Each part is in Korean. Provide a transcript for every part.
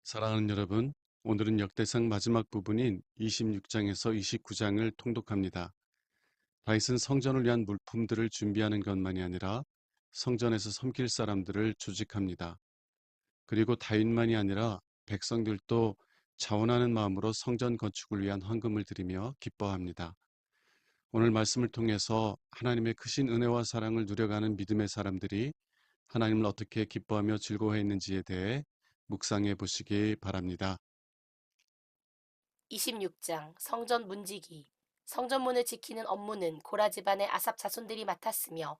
사랑하는 여러분, 오늘은 역대상 마지막 부분인 26장에서 29장을 통독합니다. 다윗은 성전을 위한 물품들을 준비하는 것만이 아니라 성전에서 섬길 사람들을 조직합니다. 그리고 다윗만이 아니라 백성들도 자원하는 마음으로 성전 건축을 위한 헌금을 드리며 기뻐합니다. 오늘 말씀을 통해서 하나님의 크신 은혜와 사랑을 누려가는 믿음의 사람들이 하나님을 어떻게 기뻐하며 즐거워했는지에 대해 묵상해 보시기 바랍니다. 26장 성전 문지기. 성전문을 지키는 업무는 고라 집안의 아삽 자손들이 맡았으며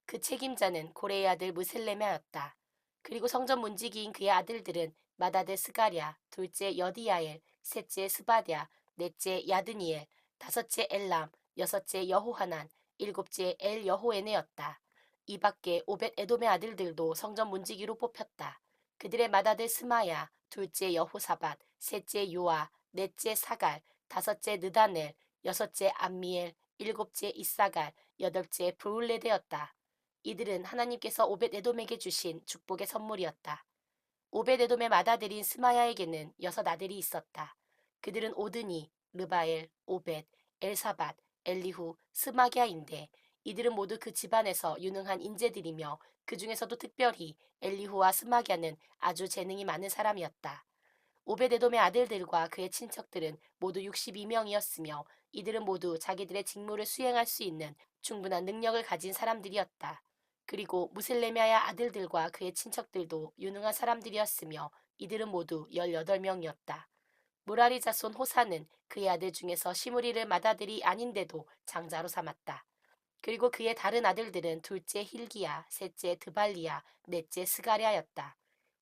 그 책임자는 고레의 아들 무셀레메였다. 그리고 성전 문지기인 그의 아들들은 마다드 스가랴, 둘째 여디야엘, 셋째 스바랴, 넷째 야드니엘, 다섯째 엘람, 여섯째 여호하난, 일곱째 엘 여호에네였다. 이 밖에 오벳 에돔의 아들들도 성전 문지기로 뽑혔다. 그들의 마다드 스마야, 둘째 여호사밧, 셋째 요아, 넷째 사갈, 다섯째 느다넬, 여섯째 암미엘, 일곱째 이사갈, 여덟째 브울레데였다. 이들은 하나님께서 오벳 에돔에게 주신 축복의 선물이었다. 오벳 에돔의 맏아들인 스마야에게는 여섯 아들이 있었다. 그들은 오드니, 르바엘, 오벳, 엘사밧, 엘리후, 스마갸인데 이들은 모두 그 집안에서 유능한 인재들이며 그 중에서도 특별히 엘리후와 스마갸는 아주 재능이 많은 사람이었다. 오베데돔의 아들들과 그의 친척들은 모두 62명이었으며 이들은 모두 자기들의 직무를 수행할 수 있는 충분한 능력을 가진 사람들이었다. 그리고 무셀레미아의 아들들과 그의 친척들도 유능한 사람들이었으며 이들은 모두 18명이었다. 무라리 자손 호사는 그의 아들 중에서 시므리를 맏아들이 아닌데도 장자로 삼았다. 그리고 그의 다른 아들들은 둘째 힐기야, 셋째 드발리야, 넷째 스가랴였다.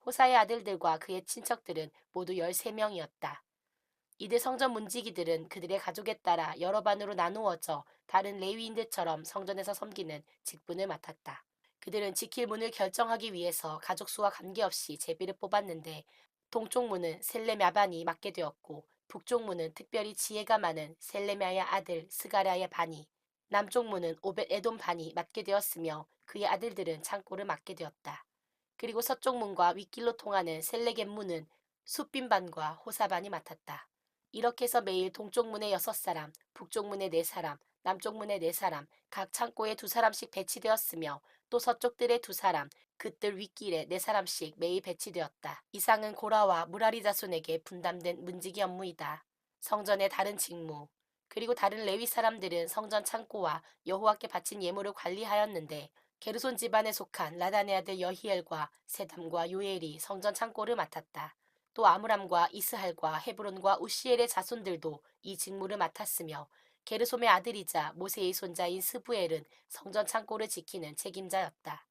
호사의 아들들과 그의 친척들은 모두 13명이었다. 이들 성전 문지기들은 그들의 가족에 따라 여러 반으로 나누어져 다른 레위인들처럼 성전에서 섬기는 직분을 맡았다. 그들은 지킬 문을 결정하기 위해서 가족 수와 관계없이 제비를 뽑았는데 동쪽 문은 셀레야반이 맡게 되었고 북쪽 문은 특별히 지혜가 많은 셀레야의 아들 스가랴의 반이 남쪽 문은 오벳 에돔 반이 맡게 되었으며 그의 아들들은 창고를 맡게 되었다. 그리고 서쪽 문과 윗길로 통하는 셀레겟 문은 숫빈 반과 호사 반이 맡았다. 이렇게 해서 매일 동쪽 문에 6사람, 북쪽 문에 4사람, 남쪽 문에 4사람, 각 창고에 2사람씩 배치되었으며 또 서쪽들의 2사람, 그뜰 윗길에 4사람씩 매일 배치되었다. 이상은 고라와 무라리 자손에게 분담된 문지기 업무이다. 성전의 다른 직무. 그리고 다른 레위 사람들은 성전 창고와 여호와께 바친 예물을 관리하였는데 게르손 집안에 속한 라단의 아들 여히엘과 세담과 요엘이 성전 창고를 맡았다. 또 아므람과 이스할과 헤브론과 우시엘의 자손들도 이 직무를 맡았으며 게르솜의 아들이자 모세의 손자인 스부엘은 성전 창고를 지키는 책임자였다.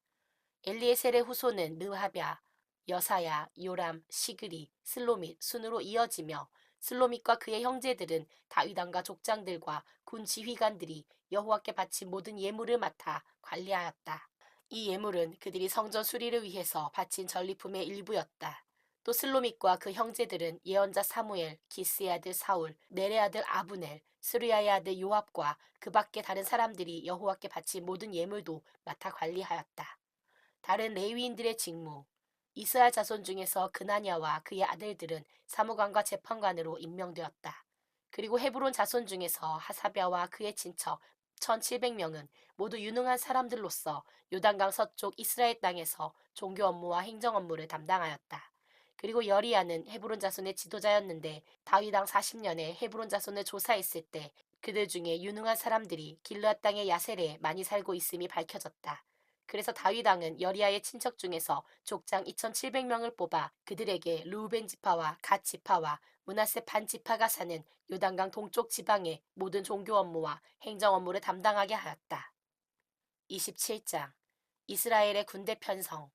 엘리에셀의 후손은 느하랴, 여사야, 요람, 시그리, 슬로밋 순으로 이어지며 슬로밋과 그의 형제들은 다윗왕과 족장들과 군 지휘관들이 여호와께 바친 모든 예물을 맡아 관리하였다. 이 예물은 그들이 성전 수리를 위해서 바친 전리품의 일부였다. 또 슬로밋과 그 형제들은 예언자 사무엘, 기스의 아들 사울, 넬의 아들 아브넬, 스루야의 아들 요압과 그 밖에 다른 사람들이 여호와께 바친 모든 예물도 맡아 관리하였다. 다른 레위인들의 직무. 이스라엘 자손 중에서 그나냐와 그의 아들들은 사무관과 재판관으로 임명되었다. 그리고 헤브론 자손 중에서 하사랴와 그의 친척 1700명은 모두 유능한 사람들로서 요단강 서쪽 이스라엘 땅에서 종교 업무와 행정 업무를 담당하였다. 그리고 여리야는 헤브론 자손의 지도자였는데 다윗 왕 40년에 헤브론 자손을 조사했을 때 그들 중에 유능한 사람들이 길르앗 땅의 야셀에 많이 살고 있음이 밝혀졌다. 그래서 다윗 왕은 여리야의 친척 중에서 족장 2700명을 뽑아 그들에게 르우벤 지파와 갓 지파와 므낫세 반 지파가 사는 요단강 동쪽 지방의 모든 종교 업무와 행정 업무를 담당하게 하였다. 27장 이스라엘의 군대 편성.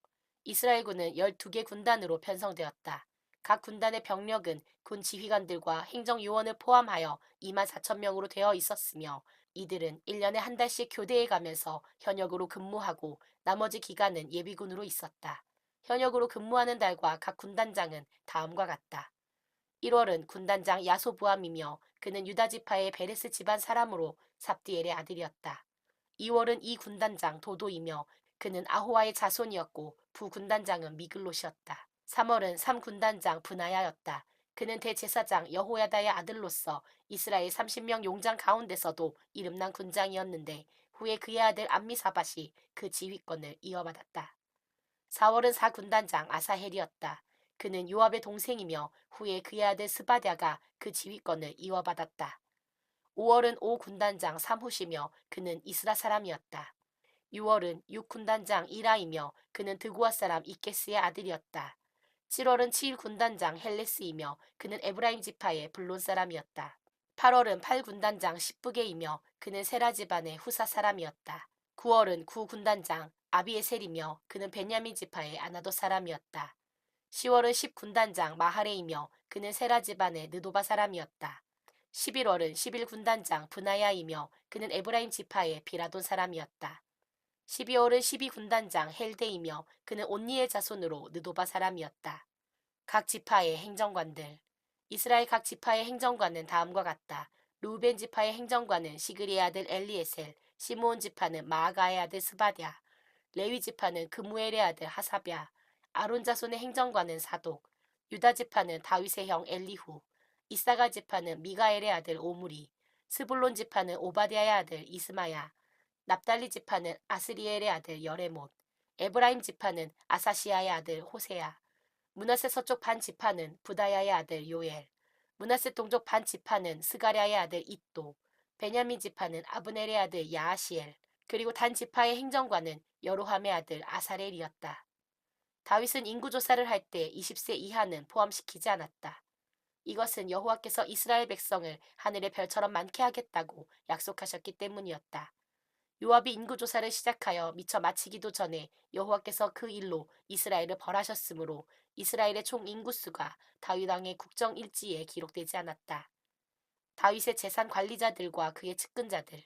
이스라엘군은 12개 군단으로 편성되었다. 각 군단의 병력은 군 지휘관들과 행정요원을 포함하여 24,000명으로 되어 있었으며 이들은 1년에 한 달씩 교대에 가면서 현역으로 근무하고 나머지 기간은 예비군으로 있었다. 현역으로 근무하는 달과 각 군단장은 다음과 같다. 1월은 군단장 야소부암이며 그는 유다지파의 베레스 집안 사람으로 삽디엘의 아들이었다. 2월은 이 군단장 도도이며 그는 아호와의 자손이었고 부군단장은 미글롯이었다. 3월은 3군단장 분하야였다. 그는 대제사장 여호야다의 아들로서 이스라엘 30명 용장 가운데서도 이름난 군장이었는데 후에 그의 아들 암미사밧이 그 지휘권을 이어받았다. 4월은 4군단장 아사헬이었다. 그는 요압의 동생이며 후에 그의 아들 스바랴가 그 지휘권을 이어받았다. 5월은 5군단장 삼후시며 그는 이스라 사람이었다. 6월은 6군단장 이라이며 그는 드고아 사람 이케스의 아들이었다. 7월은 7군단장 헬레스이며 그는 에브라임 지파의 블론 사람이었다. 8월은 8군단장 십부게이며 그는 세라 집안의 후사 사람이었다. 9월은 9군단장 아비에셀이며 그는 베냐민 지파의 아나도 사람이었다. 10월은 10군단장 마하레이며 그는 세라 집안의 느도바 사람이었다. 11월은 11군단장 브나야이며 그는 에브라임 지파의 비라돈 사람이었다. 12월은 12군단장 헬데이며 그는 온니의 자손으로 느도바 사람이었다. 각 지파의 행정관들. 이스라엘 각 지파의 행정관은 다음과 같다. 루벤 지파의 행정관은 시그리의 아들 엘리에셀, 시므온 지파는 마아가의 아들 스바랴, 레위 지파는 그무엘의 아들 하사랴, 아론 자손의 행정관은 사독, 유다 지파는 다윗의 형 엘리후, 이사가 지파는 미가엘의 아들 오므리, 스불론 지파는 오바댜의 아들 이스마야, 납달리 지파는 아스리엘의 아들 여레못, 에브라임 지파는 아사시아의 아들 호세야, 므낫세 서쪽 반 지파는 부다야의 아들 요엘, 므낫세 동쪽 반 지파는 스가랴의 아들 잇도, 베냐민 지파는 아브넬의 아들 야하시엘, 그리고 단 지파의 행정관은 여로함의 아들 아사렐이었다. 다윗은 인구조사를 할 때 20세 이하는 포함시키지 않았다. 이것은 여호와께서 이스라엘 백성을 하늘의 별처럼 많게 하겠다고 약속하셨기 때문이었다. 요압이 인구조사를 시작하여 미처 마치기도 전에 여호와께서 그 일로 이스라엘을 벌하셨으므로 이스라엘의 총 인구수가 다윗 왕의 국정 일지에 기록되지 않았다. 다윗의 재산 관리자들과 그의 측근자들.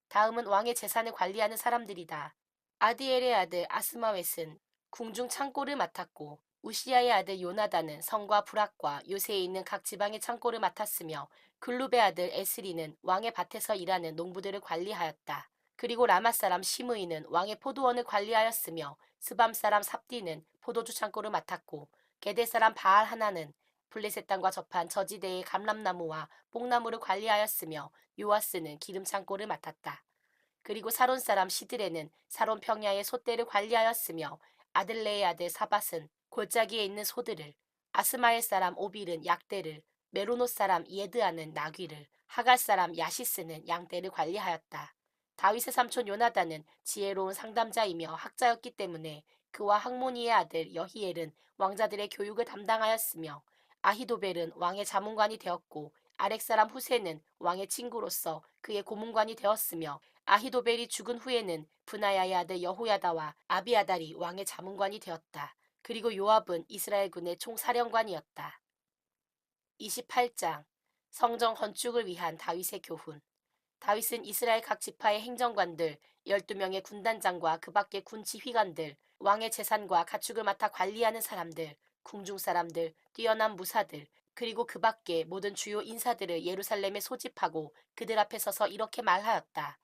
다음은 왕의 재산을 관리하는 사람들이다. 아디엘의 아들 아스마웻은 궁중 창고를 맡았고 우시야의 아들 요나단은 성과 부락과 요새에 있는 각 지방의 창고를 맡았으며 글룹의 아들 에스리는 왕의 밭에서 일하는 농부들을 관리하였다. 그리고 라마 사람 시므이는 왕의 포도원을 관리하였으며 스밤 사람 삽디는 포도주 창고를 맡았고 게데 사람 바알 하나는 블레셋 땅과 접한 저지대의 감람나무와 뽕나무를 관리하였으며 요아스는 기름 창고를 맡았다. 그리고 사론 사람 시드레는 사론 평야의 소떼를 관리하였으며 아들레의 아들 사밧은 골짜기에 있는 소들을, 아스마엘 사람 오빌은 약대를, 메로노 사람 예드아는 나귀를, 하갈 사람 야시스는 양떼를 관리하였다. 다윗의 삼촌 요나단은 지혜로운 상담자이며 학자였기 때문에 그와 학모니의 아들 여히엘은 왕자들의 교육을 담당하였으며 아히도벨은 왕의 자문관이 되었고 아렉 사람 후세는 왕의 친구로서 그의 고문관이 되었으며 아히도벨이 죽은 후에는 브나야의 아들 여호야다와 아비아달이 왕의 자문관이 되었다. 그리고 요압은 이스라엘 군의 총사령관이었다. 28장 성전 건축을 위한 다윗의 교훈. 다윗은 이스라엘 각 지파의 행정관들, 12명의 군단장과 그 밖의 군 지휘관들, 왕의 재산과 가축을 맡아 관리하는 사람들, 궁중 사람들, 뛰어난 무사들, 그리고 그 밖의 모든 주요 인사들을 예루살렘에 소집하고 그들 앞에 서서 이렇게 말하였다.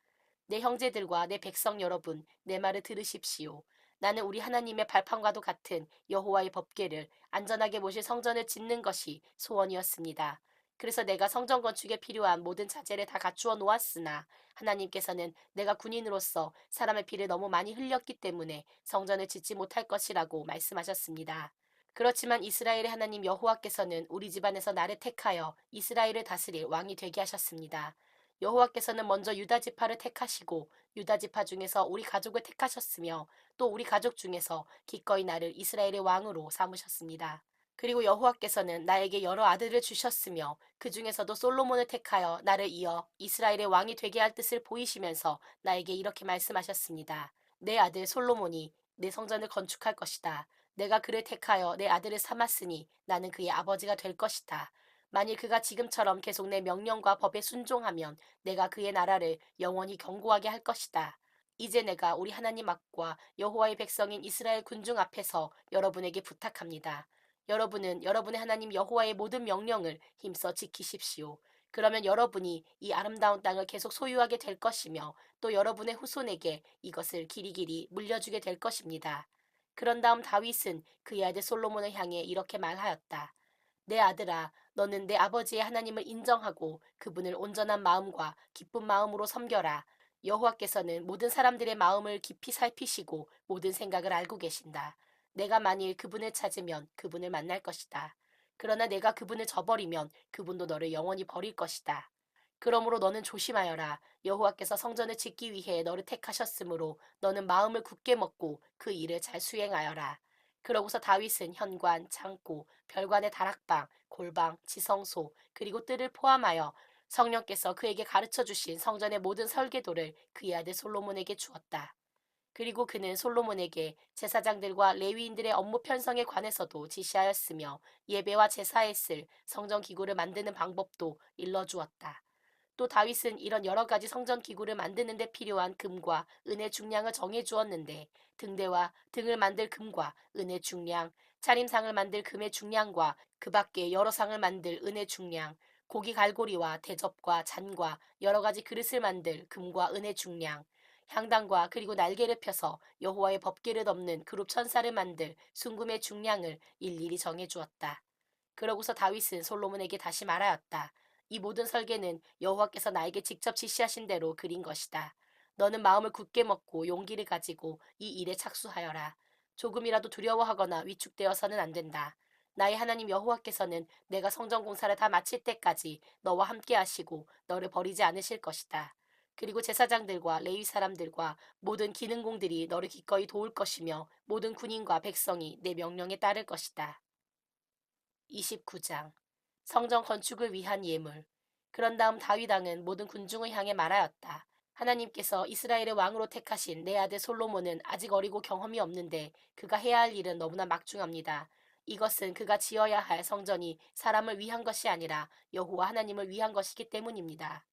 내 형제들과 내 백성 여러분, 내 말을 들으십시오. 나는 우리 하나님의 발판과도 같은 여호와의 법궤를 안전하게 모실 성전을 짓는 것이 소원이었습니다. 그래서 내가 성전 건축에 필요한 모든 자재를 다 갖추어 놓았으나 하나님께서는 내가 군인으로서 사람의 피를 너무 많이 흘렸기 때문에 성전을 짓지 못할 것이라고 말씀하셨습니다. 그렇지만 이스라엘의 하나님 여호와께서는 우리 집안에서 나를 택하여 이스라엘을 다스릴 왕이 되게 하셨습니다. 여호와께서는 먼저 유다 지파를 택하시고 유다 지파 중에서 우리 가족을 택하셨으며 또 우리 가족 중에서 기꺼이 나를 이스라엘의 왕으로 삼으셨습니다. 그리고 여호와께서는 나에게 여러 아들을 주셨으며 그 중에서도 솔로몬을 택하여 나를 이어 이스라엘의 왕이 되게 할 뜻을 보이시면서 나에게 이렇게 말씀하셨습니다. 내 아들 솔로몬이 내 성전을 건축할 것이다. 내가 그를 택하여 내 아들을 삼았으니 나는 그의 아버지가 될 것이다. 만일 그가 지금처럼 계속 내 명령과 법에 순종하면 내가 그의 나라를 영원히 견고하게 할 것이다. 이제 내가 우리 하나님 앞과 여호와의 백성인 이스라엘 군중 앞에서 여러분에게 부탁합니다. 여러분은 여러분의 하나님 여호와의 모든 명령을 힘써 지키십시오. 그러면 여러분이 이 아름다운 땅을 계속 소유하게 될 것이며 또 여러분의 후손에게 이것을 길이길이 물려주게 될 것입니다. 그런 다음 다윗은 그의 아들 솔로몬을 향해 이렇게 말하였다. 내 아들아, 너는 내 아버지의 하나님을 인정하고 그분을 온전한 마음과 기쁜 마음으로 섬겨라. 여호와께서는 모든 사람들의 마음을 깊이 살피시고 모든 생각을 알고 계신다. 내가 만일 그분을 찾으면 그분을 만날 것이다. 그러나 내가 그분을 저버리면 그분도 너를 영원히 버릴 것이다. 그러므로 너는 조심하여라. 여호와께서 성전을 짓기 위해 너를 택하셨으므로 너는 마음을 굳게 먹고 그 일을 잘 수행하여라. 그러고서 다윗은 현관, 창고, 별관의 다락방, 골방, 지성소, 그리고 뜰을 포함하여 성령께서 그에게 가르쳐 주신 성전의 모든 설계도를 그의 아들 솔로몬에게 주었다. 그리고 그는 솔로몬에게 제사장들과 레위인들의 업무 편성에 관해서도 지시하였으며 예배와 제사에 쓸 성전 기구를 만드는 방법도 일러주었다. 또 다윗은 이런 여러 가지 성전 기구를 만드는 데 필요한 금과 은의 중량을 정해 주었는데 등대와 등을 만들 금과 은의 중량, 차림상을 만들 금의 중량과 그 밖에 여러 상을 만들 은의 중량, 고기 갈고리와 대접과 잔과 여러 가지 그릇을 만들 금과 은의 중량, 향단과 그리고 날개를 펴서 여호와의 법궤를 덮는 그룹 천사를 만들 순금의 중량을 일일이 정해 주었다. 그러고서 다윗은 솔로몬에게 다시 말하였다. 이 모든 설계는 여호와께서 나에게 직접 지시하신 대로 그린 것이다. 너는 마음을 굳게 먹고 용기를 가지고 이 일에 착수하여라. 조금이라도 두려워하거나 위축되어서는 안 된다. 나의 하나님 여호와께서는 내가 성전 공사를 다 마칠 때까지 너와 함께 하시고 너를 버리지 않으실 것이다. 그리고 제사장들과 레위 사람들과 모든 기능공들이 너를 기꺼이 도울 것이며 모든 군인과 백성이 내 명령에 따를 것이다. 29장 성전 건축을 위한 예물. 그런 다음 다윗 왕은 모든 군중을 향해 말하였다. 하나님께서 이스라엘의 왕으로 택하신 내 아들 솔로몬은 아직 어리고 경험이 없는데 그가 해야 할 일은 너무나 막중합니다. 이것은 그가 지어야 할 성전이 사람을 위한 것이 아니라 여호와 하나님을 위한 것이기 때문입니다.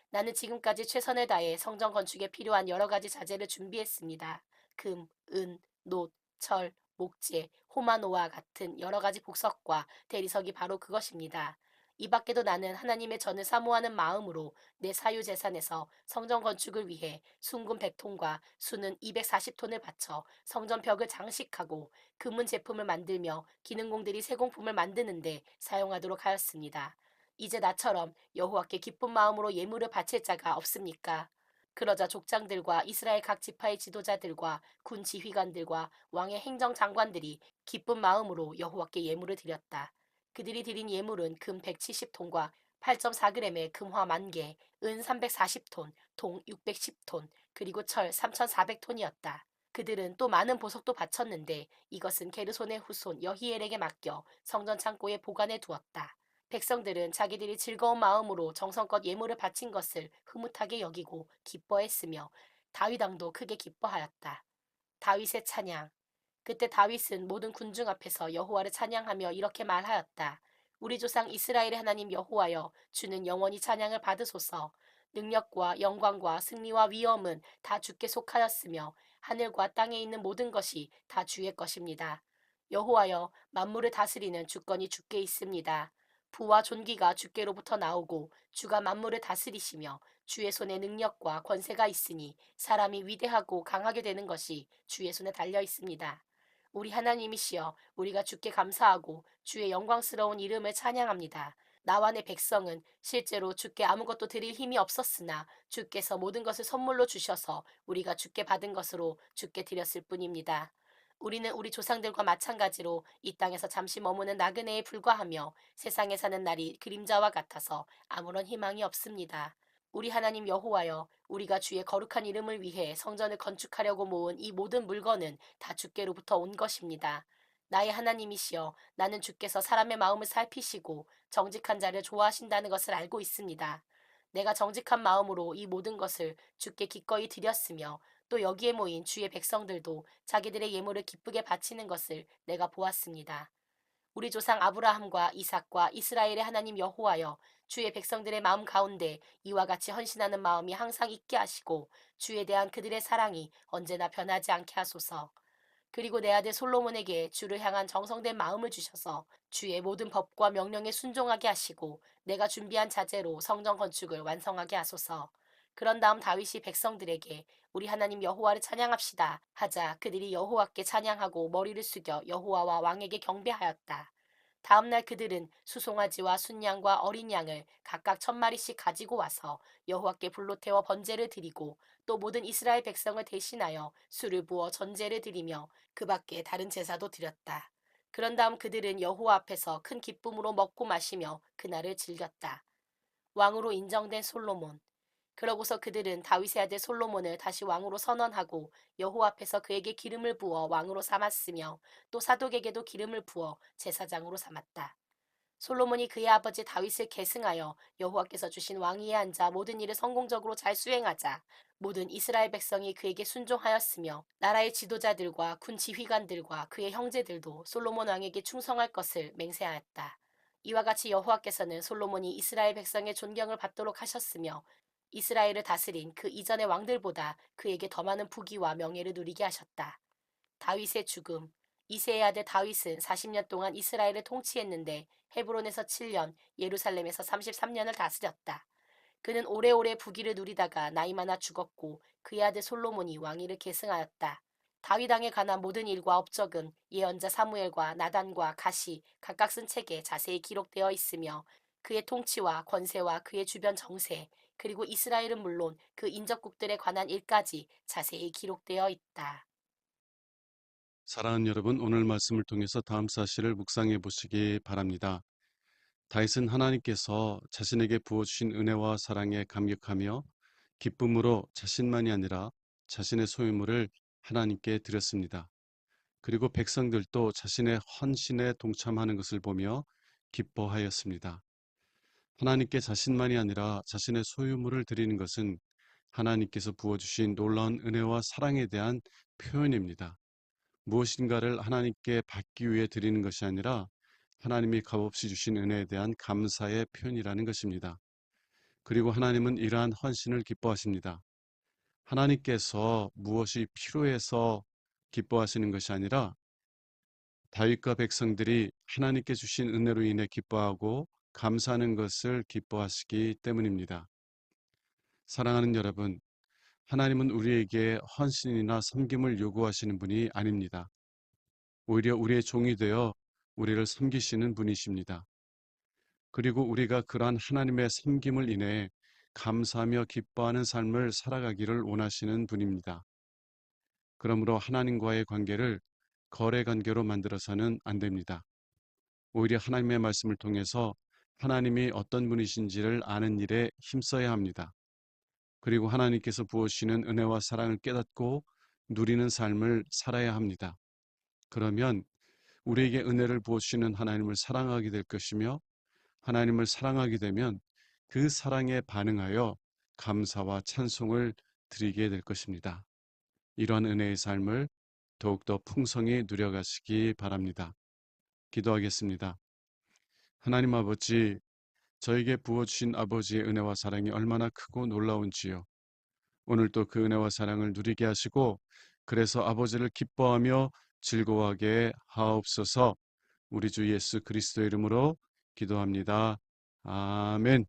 나는 지금까지 최선을 다해 성전 건축에 필요한 여러 가지 자재를 준비했습니다. 금, 은, 놋, 철, 목재, 호마노와 같은 여러 가지 복석과 대리석이 바로 그것입니다. 이 밖에도 나는 하나님의 전을 사모하는 마음으로 내 사유 재산에서 성전 건축을 위해 순금 100톤과 수는 240톤을 바쳐 성전 벽을 장식하고 금은 제품을 만들며 기능공들이 세공품을 만드는데 사용하도록 하였습니다. 이제 나처럼 여호와께 기쁜 마음으로 예물을 바칠 자가 없습니까? 그러자 족장들과 이스라엘 각 지파의 지도자들과 군 지휘관들과 왕의 행정장관들이 기쁜 마음으로 여호와께 예물을 드렸다. 그들이 드린 예물은 금 170톤과 8.4g의 금화 10,000개, 은 340톤, 동 610톤, 그리고 철 3,400톤이었다. 그들은 또 많은 보석도 바쳤는데 이것은 게르손의 후손 여히엘에게 맡겨 성전 창고에 보관해 두었다. 백성들은 자기들이 즐거운 마음으로 정성껏 예물을 바친 것을 흐뭇하게 여기고 기뻐했으며 다윗 왕도 크게 기뻐하였다. 다윗의 찬양. 그때 다윗은 모든 군중 앞에서 여호와를 찬양하며 이렇게 말하였다. 우리 조상 이스라엘의 하나님 여호와여, 주는 영원히 찬양을 받으소서. 능력과 영광과 승리와 위엄은 다 주께 속하였으며 하늘과 땅에 있는 모든 것이 다 주의 것입니다. 여호와여, 만물을 다스리는 주권이 주께 있습니다. 부와 존귀가 주께로부터 나오고 주가 만물을 다스리시며 주의 손에 능력과 권세가 있으니 사람이 위대하고 강하게 되는 것이 주의 손에 달려 있습니다. 우리 하나님이시여, 우리가 주께 감사하고 주의 영광스러운 이름을 찬양합니다. 나와 내 백성은 실제로 주께 아무것도 드릴 힘이 없었으나 주께서 모든 것을 선물로 주셔서 우리가 주께 받은 것으로 주께 드렸을 뿐입니다. 우리는 우리 조상들과 마찬가지로 이 땅에서 잠시 머무는 나그네에 불과하며 세상에 사는 날이 그림자와 같아서 아무런 희망이 없습니다. 우리 하나님 여호와여, 우리가 주의 거룩한 이름을 위해 성전을 건축하려고 모은 이 모든 물건은 다 주께로부터 온 것입니다. 나의 하나님이시여, 나는 주께서 사람의 마음을 살피시고 정직한 자를 좋아하신다는 것을 알고 있습니다. 내가 정직한 마음으로 이 모든 것을 주께 기꺼이 드렸으며 또 여기에 모인 주의 백성들도 자기들의 예물을 기쁘게 바치는 것을 내가 보았습니다. 우리 조상 아브라함과 이삭과 이스라엘의 하나님 여호와여, 주의 백성들의 마음 가운데 이와 같이 헌신하는 마음이 항상 있게 하시고 주에 대한 그들의 사랑이 언제나 변하지 않게 하소서. 그리고 내 아들 솔로몬에게 주를 향한 정성된 마음을 주셔서 주의 모든 법과 명령에 순종하게 하시고 내가 준비한 자재로 성전 건축을 완성하게 하소서. 그런 다음 다윗이 백성들에게 우리 하나님 여호와를 찬양합시다 하자 그들이 여호와께 찬양하고 머리를 숙여 여호와와 왕에게 경배하였다. 다음 날 그들은 수송아지와 순양과 어린 양을 각각 1,000마리씩 가지고 와서 여호와께 불로 태워 번제를 드리고 또 모든 이스라엘 백성을 대신하여 술을 부어 전제를 드리며 그 밖에 다른 제사도 드렸다. 그런 다음 그들은 여호와 앞에서 큰 기쁨으로 먹고 마시며 그날을 즐겼다. 왕으로 인정된 솔로몬. 그러고서 그들은 다윗의 아들 솔로몬을 다시 왕으로 선언하고 여호와 앞에서 그에게 기름을 부어 왕으로 삼았으며 또 사독에게도 기름을 부어 제사장으로 삼았다. 솔로몬이 그의 아버지 다윗을 계승하여 여호와께서 주신 왕위에 앉아 모든 일을 성공적으로 잘 수행하자 모든 이스라엘 백성이 그에게 순종하였으며 나라의 지도자들과 군 지휘관들과 그의 형제들도 솔로몬 왕에게 충성할 것을 맹세하였다. 이와 같이 여호와께서는 솔로몬이 이스라엘 백성의 존경을 받도록 하셨으며 이스라엘을 다스린 그 이전의 왕들보다 그에게 더 많은 부귀와 명예를 누리게 하셨다. 다윗의 죽음. 이새의 아들 다윗은 40년 동안 이스라엘을 통치했는데 헤브론에서 7년, 예루살렘에서 33년을 다스렸다. 그는 오래오래 부귀를 누리다가 나이 많아 죽었고 그의 아들 솔로몬이 왕위를 계승하였다. 다윗 왕에 관한 모든 일과 업적은 예언자 사무엘과 나단과 갓이 각각 쓴 책에 자세히 기록되어 있으며 그의 통치와 권세와 그의 주변 정세 그리고 이스라엘은 물론 그 인접국들에 관한 일까지 자세히 기록되어 있다. 사랑하는 여러분, 오늘 말씀을 통해서 다음 사실을 묵상해 보시기 바랍니다. 다윗은 하나님께서 자신에게 부어주신 은혜와 사랑에 감격하며 기쁨으로 자신만이 아니라 자신의 소유물을 하나님께 드렸습니다. 그리고 백성들도 자신의 헌신에 동참하는 것을 보며 기뻐하였습니다. 하나님께 자신만이 아니라 자신의 소유물을 드리는 것은 하나님께서 부어주신 놀라운 은혜와 사랑에 대한 표현입니다. 무엇인가를 하나님께 받기 위해 드리는 것이 아니라 하나님이 값없이 주신 은혜에 대한 감사의 표현이라는 것입니다. 그리고 하나님은 이러한 헌신을 기뻐하십니다. 하나님께서 무엇이 필요해서 기뻐하시는 것이 아니라 다윗과 백성들이 하나님께 주신 은혜로 인해 기뻐하고 감사하는 것을 기뻐하시기 때문입니다. 사랑하는 여러분, 하나님은 우리에게 헌신이나 섬김을 요구하시는 분이 아닙니다. 오히려 우리의 종이 되어 우리를 섬기시는 분이십니다. 그리고 우리가 그러한 하나님의 섬김을 인해 감사하며 기뻐하는 삶을 살아가기를 원하시는 분입니다. 그러므로 하나님과의 관계를 거래 관계로 만들어서는 안 됩니다. 오히려 하나님의 말씀을 통해서 하나님이 어떤 분이신지를 아는 일에 힘써야 합니다. 그리고 하나님께서 부어주시는 은혜와 사랑을 깨닫고 누리는 삶을 살아야 합니다. 그러면 우리에게 은혜를 부어주시는 하나님을 사랑하게 될 것이며 하나님을 사랑하게 되면 그 사랑에 반응하여 감사와 찬송을 드리게 될 것입니다. 이러한 은혜의 삶을 더욱더 풍성히 누려가시기 바랍니다. 기도하겠습니다. 하나님 아버지, 저에게 부어주신 아버지의 은혜와 사랑이 얼마나 크고 놀라운지요. 오늘도 그 은혜와 사랑을 누리게 하시고 그래서 아버지를 기뻐하며 즐거워하게 하옵소서. 우리 주 예수 그리스도의 이름으로 기도합니다. 아멘.